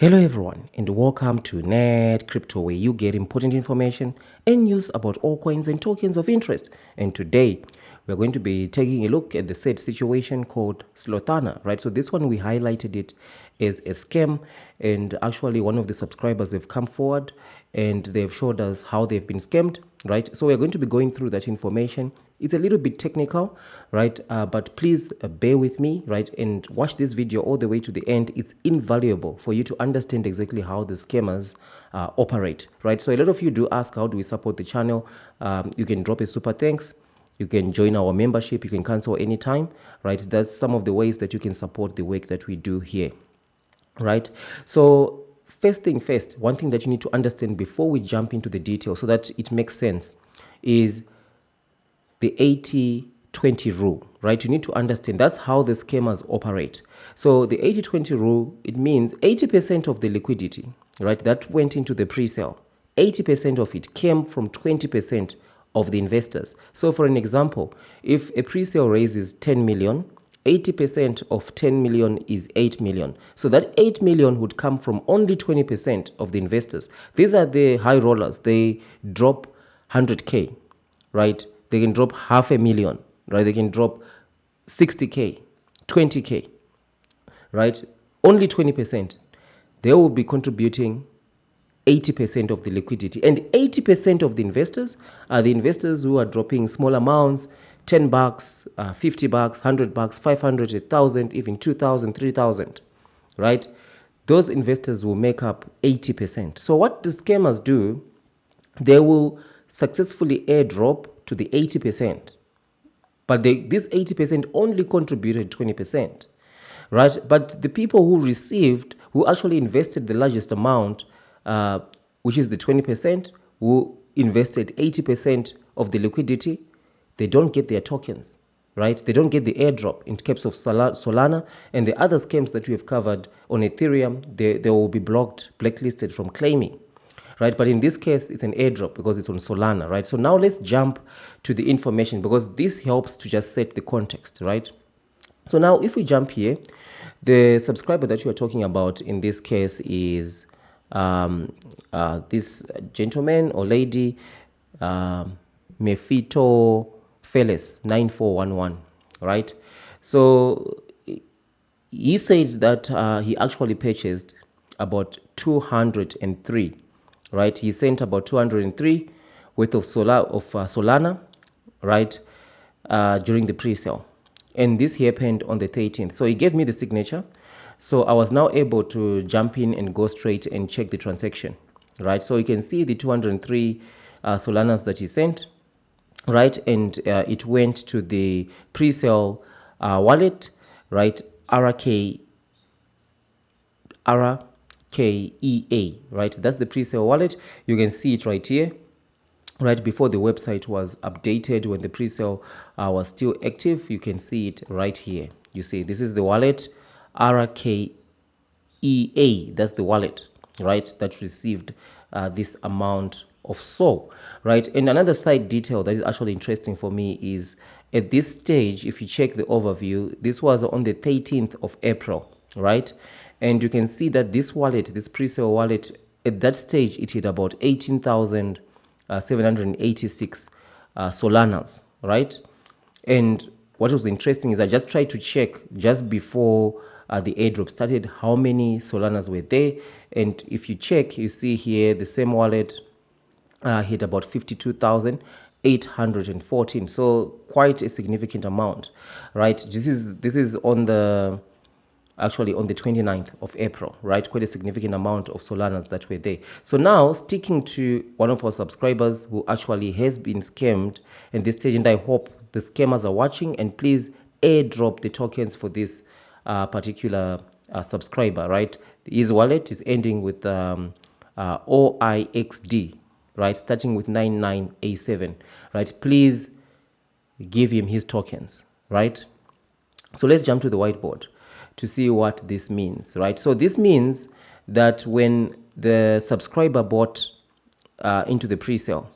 Hello everyone and welcome to Net Crypto, where you get important information and news about all coins and tokens of interest. And today we're going to be taking a look at the said situation called Solana, right? So this one we highlighted it as a scam, and actually one of the subscribers have come forward and they've showed us how they've been scammed, right? So we're going to be going through that information. It's a little bit technical, right? But please bear with me, right? And watch this video all the way to the end. It's invaluable for you to understand exactly how the scammers operate, right? So a lot of you do ask, how do we support the channel? You can drop a super thanks. You can join our membership. You can cancel anytime, right? That's some of the ways that you can support the work that we do here, right? So first thing first, one thing that you need to understand before we jump into the details so that it makes sense is the 80-20 rule, right? You need to understand that's how the scammers operate. So the 80-20 rule, it means 80% of the liquidity, right, that went into the pre-sale, 80% of it came from 20% of the investors. So for an example, if a pre-sale raises 10 million, 80% of 10 million is 8 million. So that 8 million would come from only 20% of the investors. These are the high rollers. They drop 100K, right? They can drop 500,000, right? They can drop 60K, 20K, right? Only 20%. They will be contributing 80% of the liquidity, and 80% of the investors are the investors who are dropping small amounts, 10 bucks, 50 bucks, 100 bucks, 500, 1,000, even 2,000, 3,000, right? Those investors will make up 80%. So what the scammers do, they will successfully airdrop to the 80%, but this 80% only contributed 20%, right? But the people who actually invested the largest amount, which is the 20%, who invested 80% of the liquidity, they don't get their tokens, right? They don't get the airdrop in case of Solana, and the other scams that we have covered on Ethereum, they will be blacklisted from claiming, right? But in this case, it's an airdrop because it's on Solana, right? So now let's jump to the information because this helps to just set the context, right? So now if we jump here, the subscriber that you are talking about in this case is this gentleman or lady, Mefito Feles 9411, right? So he said that he actually purchased about 203, right? He sent about 203 worth of Solana, right, during the pre-sale. And this happened on the 13th. So he gave me the signature. So I was now able to jump in and go straight and check the transaction, right? So you can see the 203 Solanas that he sent, right? And it went to the pre-sale wallet, right? RKEA, right? That's the pre-sale wallet. You can see it right here, right before the website was updated, when the pre-sale was still active. You can see it right here. You see, this is the wallet, RKEA. That's the wallet, right, that received this amount of SOL, right? And another side detail that is actually interesting for me is at this stage, if you check the overview, this was on the 13th of April, right? And you can see that this wallet, this pre-sale wallet, at that stage, it hit about 18,786 Solanas, right? And what was interesting is I just tried to check just before the airdrop started how many Solanas were there. And if you check, you see here the same wallet hit about 52,814. So quite a significant amount, right? This is on the actually on the 29th of April, right? Quite a significant amount of Solanas that were there. So now sticking to one of our subscribers who actually has been scammed at this stage, and I hope the scammers are watching, and please airdrop the tokens for this particular subscriber, right? His wallet is ending with OIXD, right? Starting with 99A7, right? Please give him his tokens, right? So let's jump to the whiteboard to see what this means, right? So this means that when the subscriber bought into the pre-sale,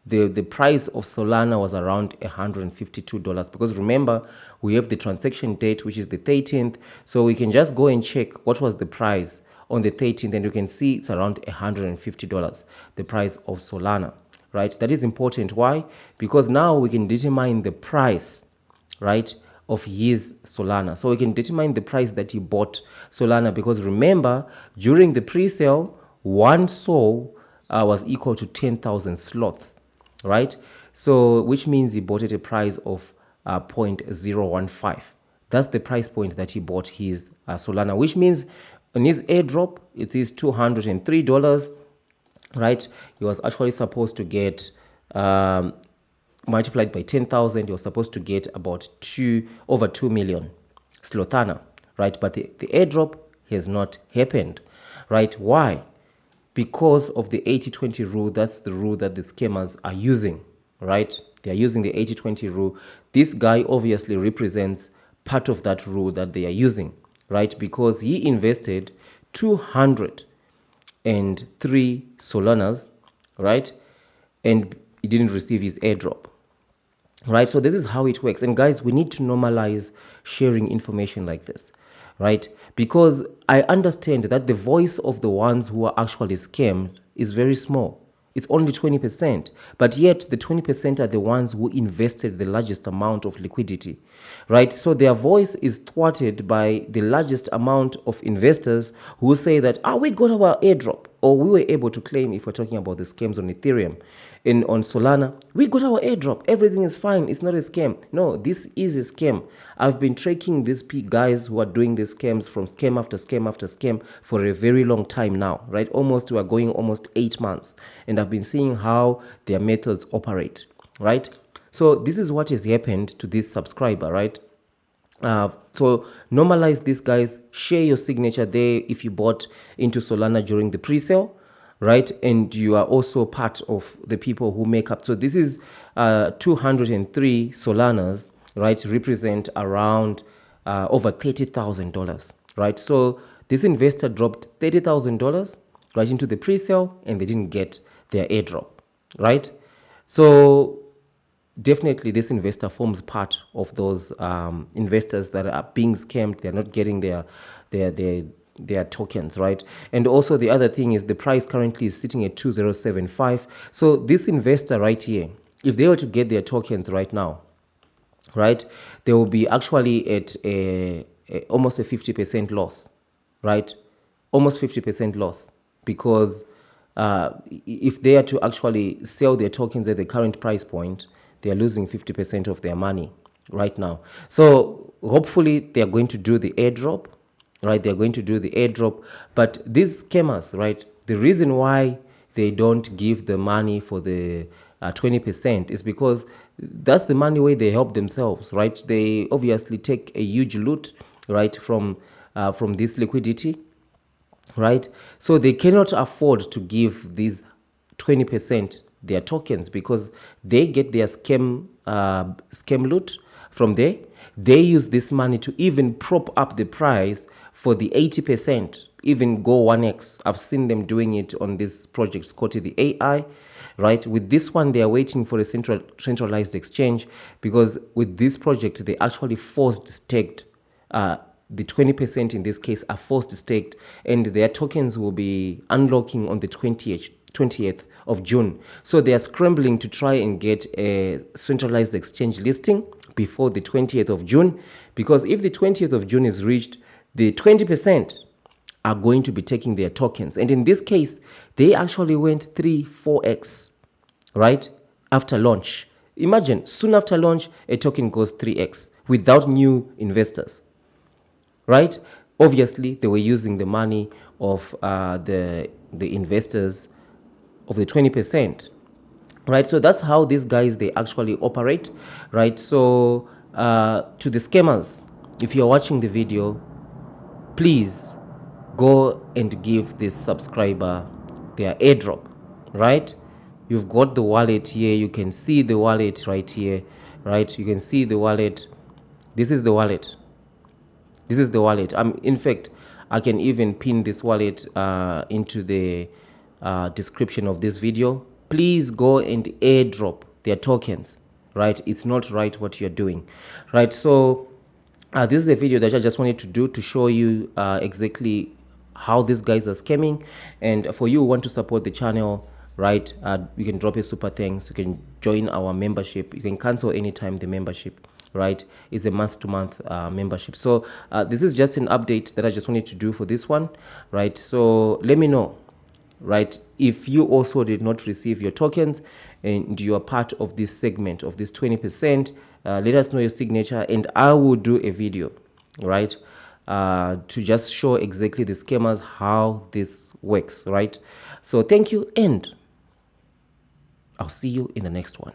the price of Solana was around $152, because remember, we have the transaction date, which is the 13th. So we can just go and check what was the price on the 13th, and you can see it's around $150, the price of Solana, right? That is important. Why? Because now we can determine the price, right, of his Solana. So we can determine the price that he bought Solana, because remember, during the pre-sale, one SOL was equal to 10,000 sloth, right? So which means he bought at a price of 0.015. That's the price point that he bought his Solana, which means on his airdrop, it is $203, right? He was actually supposed to get multiplied by 10,000, you're supposed to get about over 2 million Slothana, right? But the airdrop has not happened, right? Why? Because of the 80-20 rule. That's the rule that the scammers are using, right? They are using the 80-20 rule. This guy obviously represents part of that rule that they are using, right? Because he invested 203 Solanas, right? And he didn't receive his airdrop, right? So this is how it works. And guys, we need to normalize sharing information like this, right? Because I understand that the voice of the ones who are actually scammed is very small. It's only 20%, but yet the 20% are the ones who invested the largest amount of liquidity, right? So their voice is thwarted by the largest amount of investors who say that, we got our airdrop, or we were able to claim, if we're talking about the scams on Ethereum. On Solana, we got our airdrop, everything is fine, it's not a scam. No, this is a scam. I've been tracking these guys who are doing these scams from scam after scam after scam for a very long time now, right? We are going almost 8 months, and I've been seeing how their methods operate, right? So this is what has happened to this subscriber, right? So normalize this, guys. Share your signature there if you bought into Solana during the pre-sale, right? And you are also part of the people who make up. So this is 203 Solanas, right? Represent around over $30,000, right? So this investor dropped $30,000 right into the pre-sale, and they didn't get their airdrop, right? So definitely this investor forms part of those investors that are being scammed. They're not getting their tokens, right? And also the other thing is the price currently is sitting at 2075. So this investor right here, if they were to get their tokens right now, right, they will be actually at almost a 50% loss, right? Almost 50% loss, because if they are to actually sell their tokens at the current price point, they are losing 50% of their money right now. So hopefully they are going to do the airdrop, right? They're going to do the airdrop. But these scammers, right, the reason why they don't give the money for the 20% is because that's the money where they help themselves, right? They obviously take a huge loot, right, from this liquidity, right? So they cannot afford to give these 20% their tokens, because they get their scam loot from there. They use this money to even prop up the price for the 80%, even go 1x. I've seen them doing it on this project, Scotty the AI, right? With this one, they are waiting for a centralized exchange, because with this project, they actually forced staked the 20% in this case are forced staked, and their tokens will be unlocking on the 20th of June. So they are scrambling to try and get a centralized exchange listing before the 20th of June, because if the 20th of June is reached, the 20% are going to be taking their tokens. And in this case, they actually went 3-4x, right, after launch. Imagine, soon after launch, a token goes 3x without new investors, right? Obviously, they were using the money of the investors of the 20%, right? So that's how these guys, they actually operate, right? So to the scammers, if you're watching the video, please go and give this subscriber their airdrop, right? You've got the wallet here. You can see the wallet right here, right? You can see the wallet. This is the wallet. This is the wallet. In fact, I can even pin this wallet into the description of this video, please go and airdrop their tokens, right? It's not right what you're doing, right? So this is a video that I just wanted to do to show you exactly how these guys are scamming. And for you who want to support the channel, right, you can drop a super thanks, you can join our membership, you can cancel anytime the membership, right? It's a month-to-month membership. So this is just an update that I just wanted to do for this one, right? So let me know, right, if you also did not receive your tokens and you are part of this segment of this 20%. Let us know your signature and I will do a video, right, to just show exactly the scammers how this works, right? So thank you, and I'll see you in the next one.